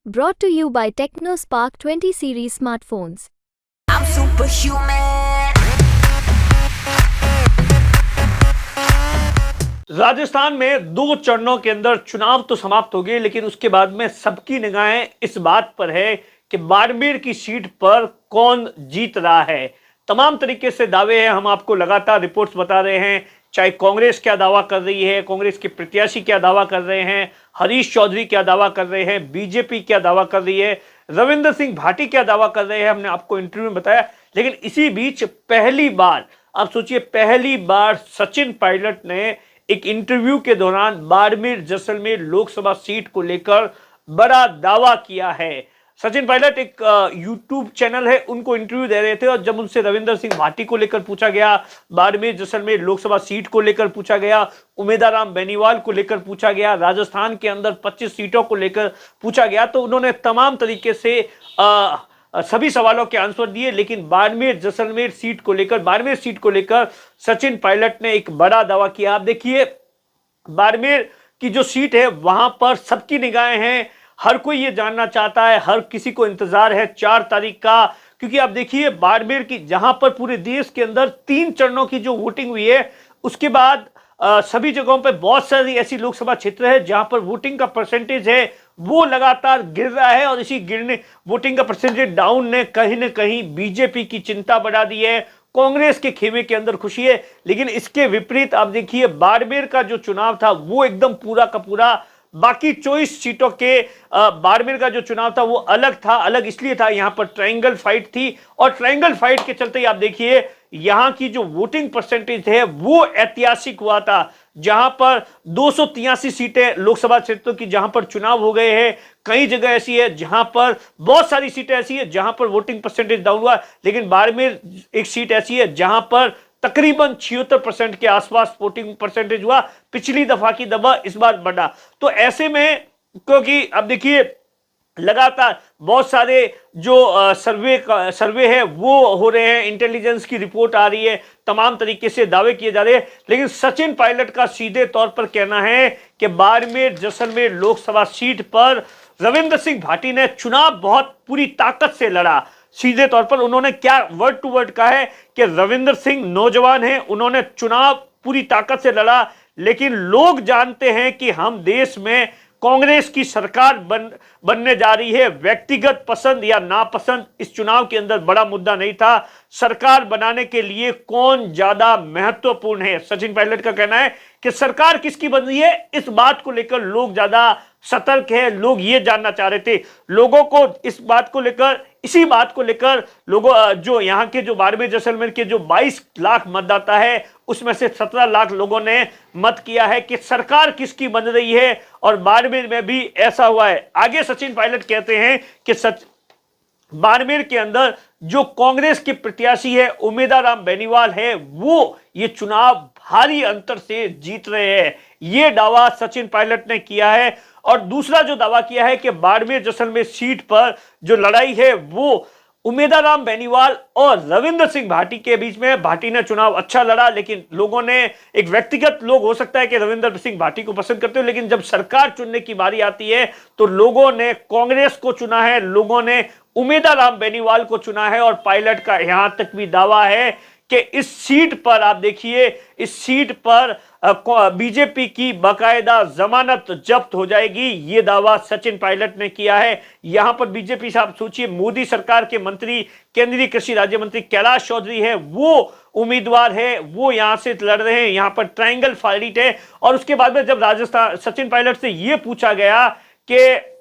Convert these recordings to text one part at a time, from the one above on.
Brought to you by TechnoSpark 20 series smartphones. I'm superhuman. Rajasthan में 2 चरणों के अंदर चुनाव तो समाप्त हो गए, लेकिन उसके बाद में सबकी निगाहें इस बात पर है कि बाड़मेर की सीट पर कौन जीत रहा है। तमाम तरीके से दावे हैं, हम आपको लगातार रिपोर्ट्स बता रहे हैं। चाहे कांग्रेस क्या दावा कर रही है, कांग्रेस के प्रत्याशी क्या दावा कर रहे हैं, हरीश चौधरी क्या दावा कर रहे हैं, बीजेपी क्या दावा कर रही है, रविंद्र सिंह भाटी क्या दावा कर रहे हैं, हमने आपको इंटरव्यू में बताया। लेकिन इसी बीच पहली बार, आप सोचिए, पहली बार सचिन पायलट ने एक इंटरव्यू के दौरान बाड़मेर जैसलमेर लोकसभा सीट को लेकर बड़ा दावा किया है। सचिन पायलट एक यूट्यूब चैनल है, उनको इंटरव्यू दे रहे थे और जब उनसे रविंद्र सिंह भाटी को लेकर पूछा गया, बाड़मेर जैसलमेर लोकसभा सीट को लेकर पूछा गया, उमेदाराम बेनीवाल को लेकर पूछा गया, राजस्थान के अंदर 25 सीटों को लेकर पूछा गया, तो उन्होंने तमाम तरीके से सभी सवालों के आंसर दिए। लेकिन बाड़मेर जैसलमेर सीट को लेकर, बाड़मेर सीट को लेकर सचिन पायलट ने एक बड़ा दावा किया। आप देखिए, बाड़मेर की जो सीट है वहां पर सबकी निगाहें हैं, हर कोई ये जानना चाहता है, हर किसी को इंतजार है 4 तारीख का। क्योंकि आप देखिए, बाड़मेर की जहां पर पूरे देश के अंदर 3 चरणों की जो वोटिंग हुई है, उसके बाद सभी जगहों पर बहुत सारी ऐसी लोकसभा क्षेत्र है जहां पर वोटिंग का परसेंटेज है वो लगातार गिर रहा है, और इसी गिरने वोटिंग का परसेंटेज डाउन ने कहीं ना कहीं बीजेपी की चिंता बढ़ा दी है, कांग्रेस के खेमे के अंदर खुशी है। लेकिन इसके विपरीत आप देखिए, बाड़मेर का जो चुनाव था वो एकदम पूरा का पूरा बाकी 24 सीटों के बाड़मेर का जो चुनाव था वो अलग था। अलग इसलिए था, यहां पर ट्रायंगल फाइट थी, और ट्रायंगल फाइट के चलते ही आप देखिए यहां की जो वोटिंग परसेंटेज है वो ऐतिहासिक हुआ था। जहां पर 283 सीटें लोकसभा क्षेत्रों की जहां पर चुनाव हो गए हैं, कई जगह ऐसी है जहां पर बहुत सारी सीटें ऐसी है जहां पर वोटिंग परसेंटेज डाउन हुआ। लेकिन बाड़मेर एक सीट ऐसी है जहां पर तकरीबन 76% के आसपास वोटिंग परसेंटेज हुआ। पिछली दफा की दफा इस बार बढ़ा। तो ऐसे में, क्योंकि अब देखिए लगातार बहुत सारे जो सर्वे है वो हो रहे हैं, इंटेलिजेंस की रिपोर्ट आ रही है, तमाम तरीके से दावे किए जा रहे हैं। लेकिन सचिन पायलट का सीधे तौर पर कहना है कि बाड़मेर जैसलमेर लोकसभा सीट पर रविंद्र सिंह भाटी ने चुनाव बहुत पूरी ताकत से लड़ा। सीधे तौर पर उन्होंने क्या वर्ड टू वर्ड कहा है कि रविंद्र सिंह नौजवान हैं, उन्होंने चुनाव पूरी ताकत से लड़ा, लेकिन लोग जानते हैं कि हम देश में कांग्रेस की सरकार बनने जा रही है। व्यक्तिगत पसंद या नापसंद इस चुनाव के अंदर बड़ा मुद्दा नहीं था, सरकार बनाने के लिए कौन ज्यादा महत्वपूर्ण है। सचिन पायलट का कहना है कि सरकार किसकी बन रही है, इस बात को लेकर लोग ज्यादा सतर्क है। लोग ये जानना चाह रहे थे, लोगों को इस बात को लेकर, इसी बात को लेकर लोगों, जो यहाँ के जो बाड़मेर जैसलमेर के जो 22 लाख मतदाता है उसमें से 17 लाख लोगों ने मत किया है कि सरकार किसकी बन रही है, और बाड़मेर में भी ऐसा हुआ है। आगे सचिन पायलट कहते हैं कि बाड़मेर के अंदर जो कांग्रेस के प्रत्याशी है उमेदाराम बेनीवाल है, वो ये चुनाव भारी अंतर से जीत रहे हैं। ये दावा सचिन पायलट ने किया है। और दूसरा जो दावा किया है कि बाड़मेर जैसलमेर सीट पर जो लड़ाई है वो उमेदाराम बेनीवाल और रविंद्र सिंह भाटी के बीच में। भाटी ने चुनाव अच्छा लड़ा, लेकिन लोगों ने, एक व्यक्तिगत लोग हो सकता है कि रविंद्र सिंह भाटी को पसंद करते हो, लेकिन जब सरकार चुनने की बारी आती है तो लोगों ने कांग्रेस को चुना है, लोगों ने उमेदाराम बेनीवाल को चुना है। और पायलट का यहां तक भी दावा है कि इस सीट पर आप देखिए, इस सीट पर बीजेपी की बाकायदा जमानत जब्त हो जाएगी। ये दावा सचिन पायलट ने किया है। यहां पर बीजेपी से आप सोचिए, मोदी सरकार के मंत्री, केंद्रीय कृषि राज्य मंत्री कैलाश चौधरी है, वो उम्मीदवार है, वो यहां से लड़ रहे हैं। यहां पर ट्रायंगल फाइट है। और उसके बाद में जब राजस्थान, सचिन पायलट से यह पूछा गया कि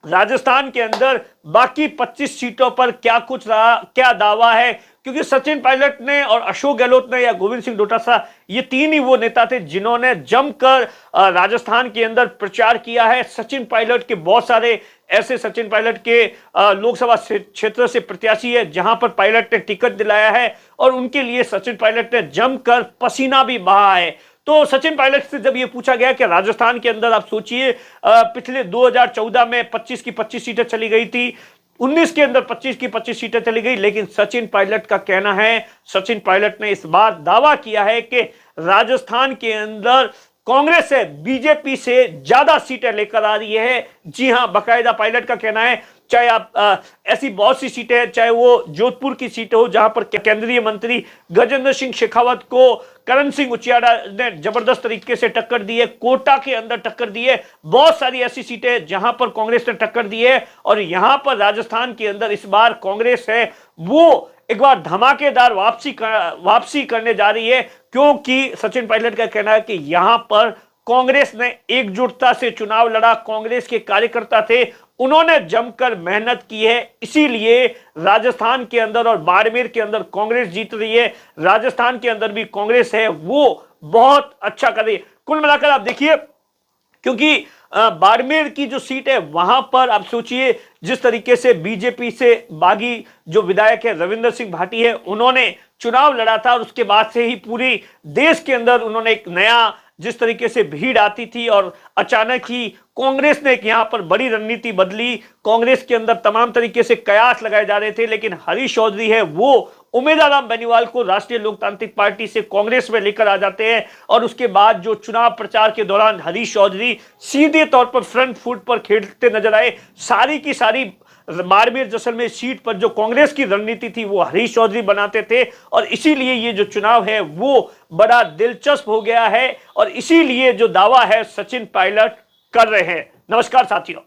राजस्थान के अंदर बाकी 25 सीटों पर क्या कुछ रहा, क्या दावा है, क्योंकि सचिन पायलट ने और अशोक गहलोत ने या गोविंद सिंह डोटासरा, ये 3 ही वो नेता थे जिन्होंने जमकर राजस्थान के अंदर प्रचार किया है। सचिन पायलट के बहुत सारे ऐसे सचिन पायलट के लोकसभा क्षेत्र से प्रत्याशी है जहां पर पायलट ने टिकट दिलाया है, और उनके लिए सचिन पायलट ने जमकर पसीना भी बहा है। तो सचिन पायलट से जब ये पूछा गया कि राजस्थान के अंदर, आप सोचिए, पिछले 2014 में 25 की 25 सीटें चली गई थी, 19 के अंदर 25 की 25 सीटें चली गई, लेकिन सचिन पायलट का कहना है, सचिन पायलट ने इस बार दावा किया है कि राजस्थान के अंदर कांग्रेस है बीजेपी से ज्यादा सीटें लेकर आ रही है। जी हां, बाकायदा पायलट का कहना है, चाहे आप ऐसी बहुत सी सीटें हैं, चाहे वो जोधपुर की सीट हो जहां पर केंद्रीय मंत्री गजेंद्र सिंह शेखावत को करण सिंह उचियाड़ा ने जबरदस्त तरीके से टक्कर दी है, कोटा के अंदर टक्कर दी है, बहुत सारी ऐसी सीटें जहां पर कांग्रेस ने टक्कर दी है। और यहां पर राजस्थान के अंदर इस बार कांग्रेस है वो एक बार धमाकेदार वापसी करने जा रही है, क्योंकि सचिन पायलट का कहना है कि यहां पर कांग्रेस ने एकजुटता से चुनाव लड़ा, कांग्रेस के कार्यकर्ता थे, उन्होंने जमकर मेहनत की है, इसीलिए राजस्थान के अंदर और बाड़मेर के अंदर कांग्रेस जीत रही है। राजस्थान के अंदर भी कांग्रेस है वो बहुत अच्छा कर रही है। कुल मिलाकर आप देखिए, क्योंकि बाड़मेर की जो सीट है वहां पर आप सोचिए जिस तरीके से बीजेपी से बागी जो विधायक है रविंद्र सिंह भाटी है, उन्होंने चुनाव लड़ा था और उसके बाद से ही पूरी देश के अंदर उन्होंने एक नया जिस तरीके से भीड़ आती थी और अचानक ही कांग्रेस ने यहां पर बड़ी रणनीति बदली। कांग्रेस के अंदर तमाम तरीके से कयास लगाए जा रहे थे, लेकिन हरीश चौधरी है वो उमेदराम बेनीवाल को राष्ट्रीय लोकतांत्रिक पार्टी से कांग्रेस में लेकर आ जाते हैं और उसके बाद जो चुनाव प्रचार के दौरान हरीश चौधरी सीधे तौर पर फ्रंट फुट पर खेलते नजर आए। सारी की सारी बाड़मेर जैसलमेर सीट पर जो कांग्रेस की रणनीति थी वो हरीश चौधरी बनाते थे और इसीलिए ये जो चुनाव है वो बड़ा दिलचस्प हो गया है और इसीलिए जो दावा है सचिन पायलट कर रहे हैं। नमस्कार साथियों।